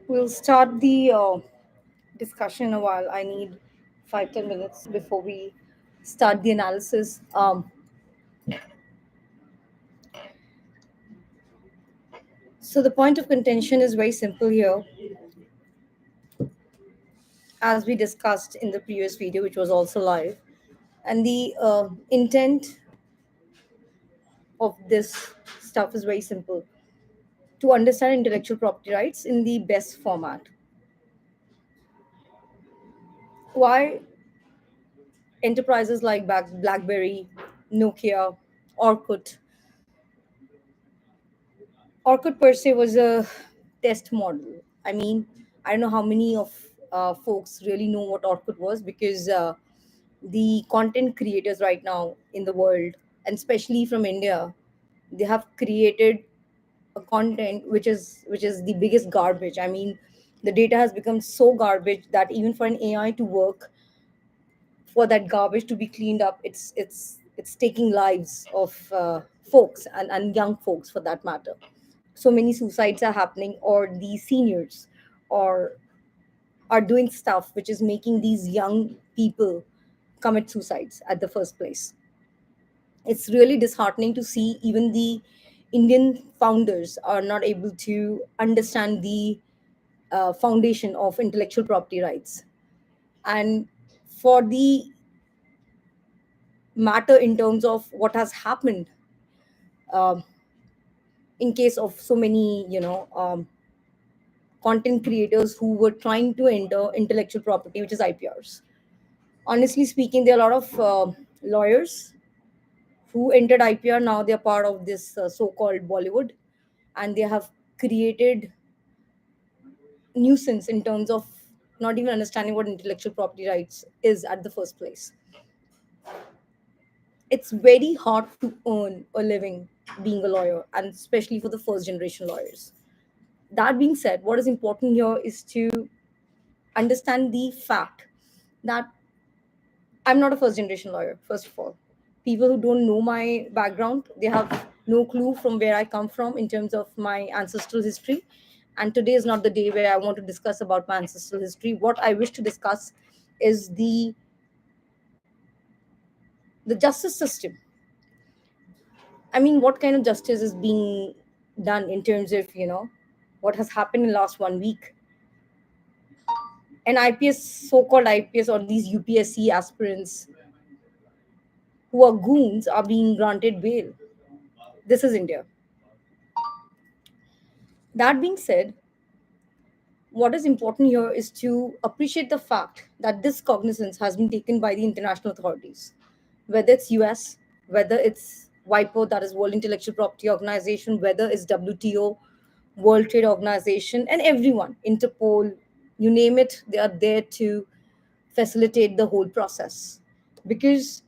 We'll start the discussion in a while. I need 5-10 minutes before we start the analysis. So the point of contention is very simple here, as we discussed in the previous video, which was also live. And the intent of this stuff is very simple: to understand intellectual property rights in the best format. Why enterprises like BlackBerry, Nokia, Orkut. Orkut per se was a test model. I mean, I don't know how many of folks really know what Orkut was, because the content creators right now in the world, and especially from India, they have created a content which is the biggest garbage. I mean, the data has become so garbage that even for an AI to work, for that garbage to be cleaned up, it's taking lives of folks, and young folks for that matter. So many suicides are happening, or the seniors or are doing stuff which is making these young people commit suicides at the first place. It's really disheartening to see even the Indian founders are not able to understand the foundation of intellectual property rights. And for the matter in terms of what has happened, um, in case of so many, content creators who were trying to enter intellectual property, which is IPRs. Honestly speaking, there are a lot of lawyers who entered IPR. Now they are part of this so-called Bollywood, and they have created nuisance in terms of not even understanding what intellectual property rights is at the first place. It's very hard to earn a living being a lawyer, and especially for the first generation lawyers. That being said, what is important here is to understand the fact that I'm not a first generation lawyer, first of all. People who don't know my background, they have no clue from where I come from in terms of my ancestral history. And today is not the day where I want to discuss about my ancestral history. What I wish to discuss is the justice system. I mean, what kind of justice is being done in terms of, what has happened in the last 1 week? An IPS, so-called IPS, or these UPSC aspirants who are goons are being granted bail. This is India. That being said, what is important here is to appreciate the fact that this cognizance has been taken by the international authorities, whether it's US, whether it's WIPO, that is World Intellectual Property Organization, whether it's WTO, World Trade Organization, and everyone, Interpol, you name it, they are there to facilitate the whole process. Because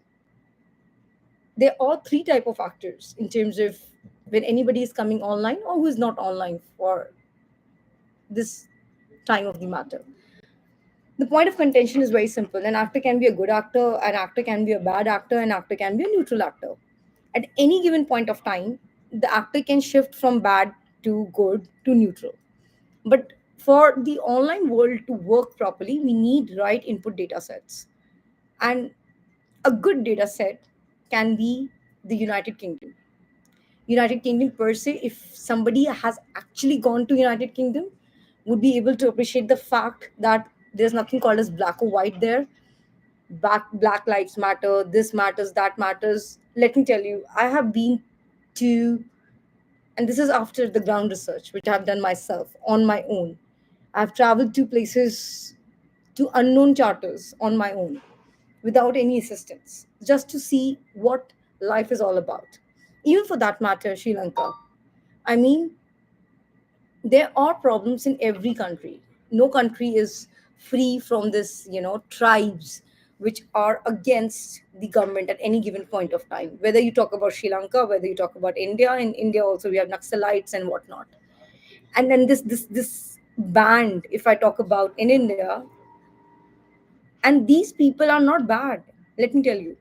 there are three type of actors in terms of when anybody is coming online or who is not online for this time of the matter. The point of contention is very simple: an actor can be a good actor, an actor can be a bad actor, an actor can be a neutral actor. At any given point of time, the actor can shift from bad to good to neutral. But for the online world to work properly, we need right input data sets. And a good data set can be the United Kingdom. United Kingdom per se, if somebody has actually gone to United Kingdom, would be able to appreciate the fact that there's nothing called as black or white there. Black lives matter, this matters, that matters. Let me tell you, I have been to, and this is after the ground research, which I've done myself on my own. I've traveled to places, to unknown charters on my own, without any assistance, just to see what life is all about. Even for that matter, Sri Lanka. I mean, there are problems in every country. No country is free from this, tribes which are against the government at any given point of time. Whether you talk about Sri Lanka, whether you talk about India, in India also we have Naxalites and whatnot. And then this band, if I talk about in India, and these people are not bad. Let me tell you,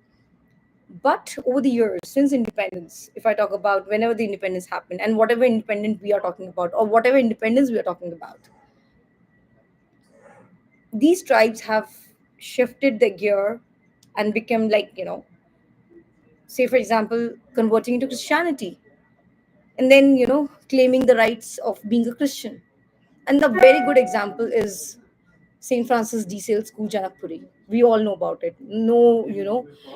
But over the years, since independence, if I talk about whenever the independence happened and whatever independent we are talking about or whatever independence we are talking about, these tribes have shifted the gear and become like, say for example, converting into Christianity, and then claiming the rights of being a Christian. And the very good example is St. Francis de Sales School, Janakpuri. We all know about it. No,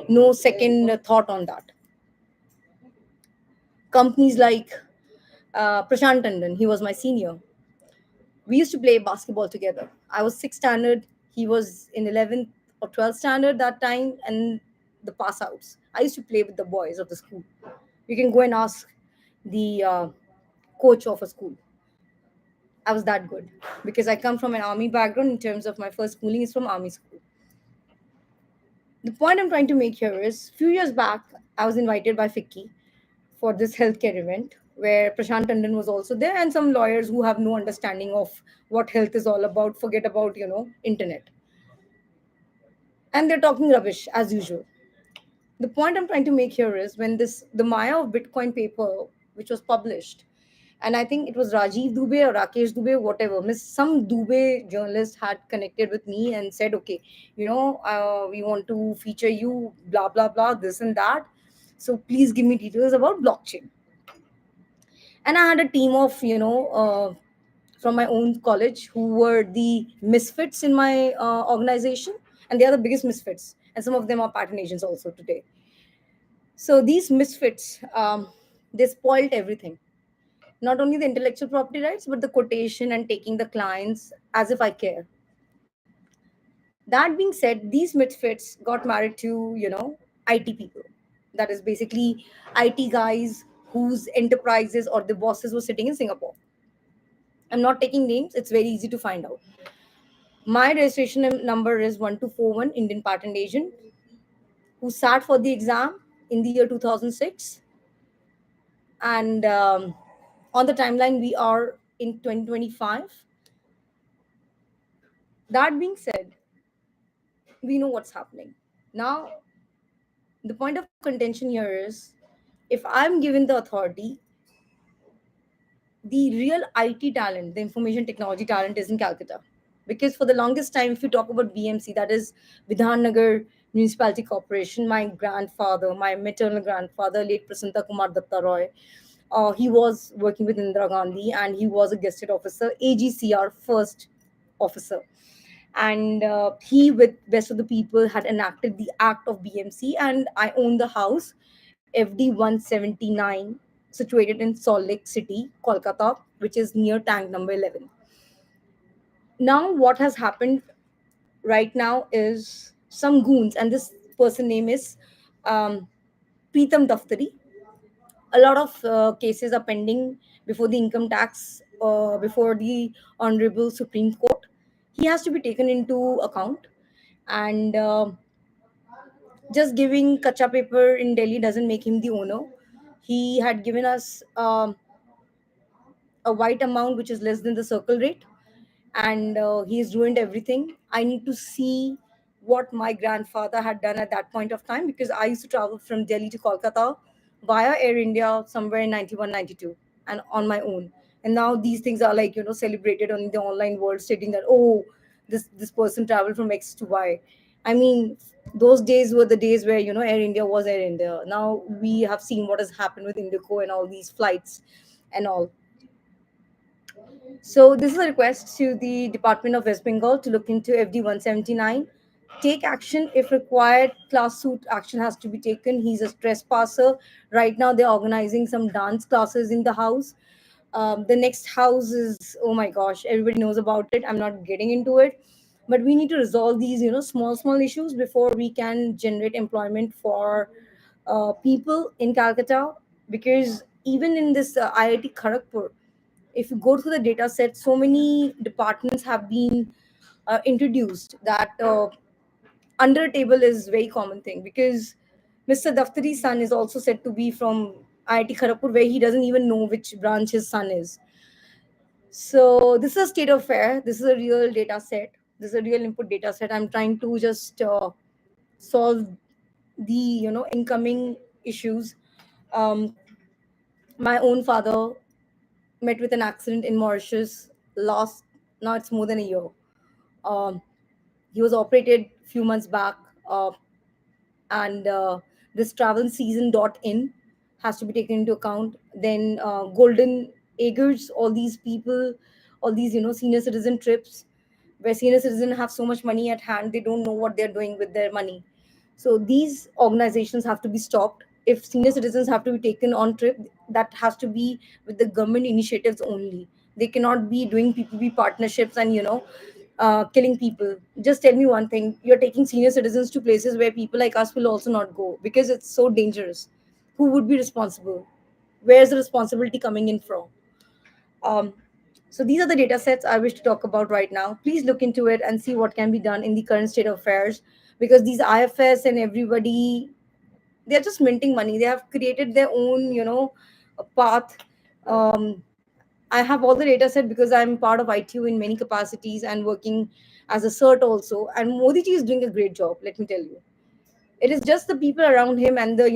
no second thought on that. Companies like Prashant Tandon, he was my senior. We used to play basketball together. I was sixth standard, he was in 11th or 12th standard that time, and the pass outs. I used to play with the boys of the school. You can go and ask the coach of a school. I was that good because I come from an army background. In terms of my first schooling is from army school. The point I'm trying to make here is, few years back, I was invited by Ficky for this healthcare event where Prashant Tandon was also there and some lawyers who have no understanding of what health is all about, forget about, internet. And they're talking rubbish as usual. The point I'm trying to make here is, when this the Maya of Bitcoin paper, which was published, and I think it was Rajiv Dubey or Rakesh Dubey, whatever, miss some Dubey journalist had connected with me and said, okay, we want to feature you, blah blah blah, this and that. So please give me details about blockchain. And I had a team of from my own college who were the misfits in my organization, and they are the biggest misfits, and some of them are patent agents also today. So these misfits, they spoiled everything, not only the intellectual property rights but the quotation and taking the clients as if I care. That being said, these misfits got married to IT people, that is basically IT guys whose enterprises or the bosses were sitting in Singapore. I'm not taking names, it's very easy to find out. My registration number is 1241, Indian patent agent, who sat for the exam in the year 2006. And on the timeline, we are in 2025. That being said, we know what's happening. Now, the point of contention here is, if I'm given the authority, the real IT talent, the information technology talent, is in Calcutta. Because for the longest time, if you talk about BMC, that is Vidhan Nagar Municipality Corporation, my grandfather, my maternal grandfather, late Prasanta Kumar Datta Roy, he was working with Indira Gandhi and he was a guested officer, AGCR first officer. And he, with best of the people, had enacted the Act of BMC, and I own the house, FD 179, situated in Salt Lake City, Kolkata, which is near tank number 11. Now, what has happened right now is some goons, and this person name is um, Preetam Daftari. A lot of cases are pending before the income tax, before the Honorable Supreme Court. He has to be taken into account, and just giving kacha paper in Delhi doesn't make him the owner. He had given us a white amount which is less than the circle rate, and he's ruined everything. I need to see what my grandfather had done at that point of time, because I used to travel from Delhi to Kolkata via Air India somewhere in 91, 92, and on my own. And now these things are like, celebrated on the online world, stating that, oh, this person traveled from X to Y. I mean, those days were the days where, Air India was Air India. Now we have seen what has happened with Indico and all these flights and all. So this is a request to the Department of West Bengal to look into FD 179. Take action if required. Class suit action has to be taken. He's a trespasser. Right now they're organizing some dance classes in the house. The next house is, oh my gosh, everybody knows about it. I'm not getting into it. But we need to resolve these, small issues before we can generate employment for people in Calcutta. Because even in this IIT Kharagpur, if you go through the data set, so many departments have been introduced that under table is very common thing, because Mr. Daftari's son is also said to be from IIT Kharagpur, where he doesn't even know which branch his son is. So this is a state of affair. This is a real data set. This is a real input data set. I'm trying to just solve the incoming issues. um, my own father met with an accident in Mauritius last, now it's more than a year. um, he was operated few months back, and this travel season dot in has to be taken into account. Then golden acres, all these people, all these senior citizen trips, where senior citizens have so much money at hand, they don't know what they're doing with their money. So these organizations have to be stopped. If senior citizens have to be taken on trip, that has to be with the government initiatives only. They cannot be doing PPP partnerships and killing people. Just tell me one thing: you're taking senior citizens to places where people like us will also not go because it's so dangerous. Who would be responsible? Where's the responsibility coming in from? Um, so these are the data sets I wish to talk about right now. Please look into it and see what can be done in the current state of affairs, because these IFS and everybody, they're just minting money. They have created their own, path. Um, I have all the data set because I'm part of ITU in many capacities and working as a cert also. And Modi ji is doing a great job, let me tell you. It is just the people around him and the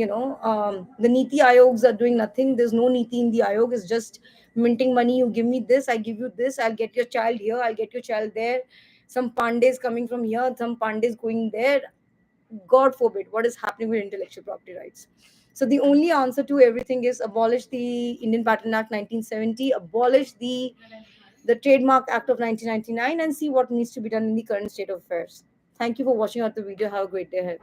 Niti Ayogs are doing nothing. There's no Niti in the Ayog. It's just minting money. You give me this, I give you this. I'll get your child here, I'll get your child there. Some Pandays coming from here, some Pandays going there. God forbid, what is happening with intellectual property rights? So the only answer to everything is abolish the Indian Patent Act 1970, abolish the Trademark Act of 1999, and see what needs to be done in the current state of affairs. Thank you for watching out the video. Have a great day ahead.